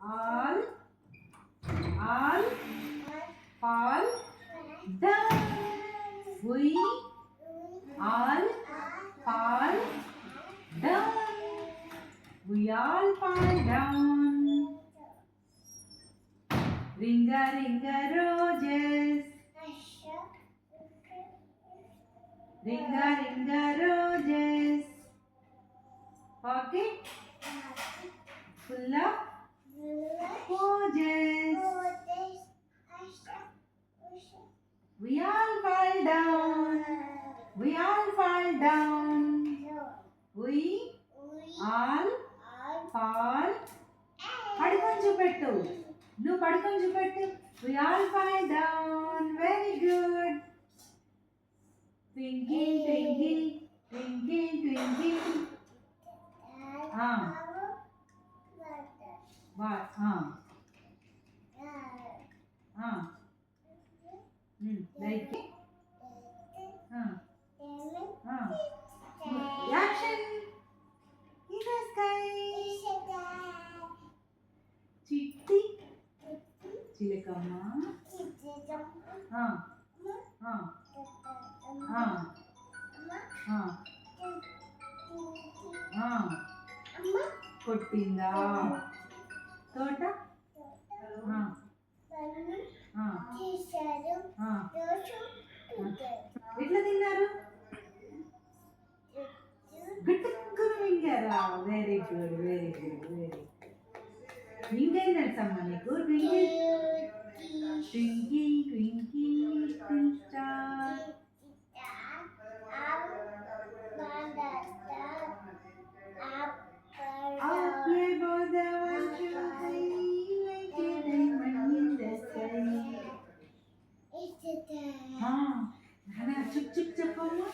all fall down. We all fall down. We all fall down. Ringa ringa roses. Ringa ringa roses. Pocket full of roses. We all fall down. We all fall down. We all fall. పడుకొని చూపెట్టు. నువ్వు పడుకొని చూపెట్టు. We all fall down. Very good. Twinkle twinkle twinkle twinkle. What? Like it. Action. In the sky. Chitti. Chilakama. కొట్టిందా తోట ఎట్లా తిన్నారు గుట్టుకుని మింగారా very good very good very ఇంకేం తెలుసమ్మా నీకు twinkle twinkle twinkle little star play about the one to high like a diamond in the sky. It's the time. Nana, chup chup chapama.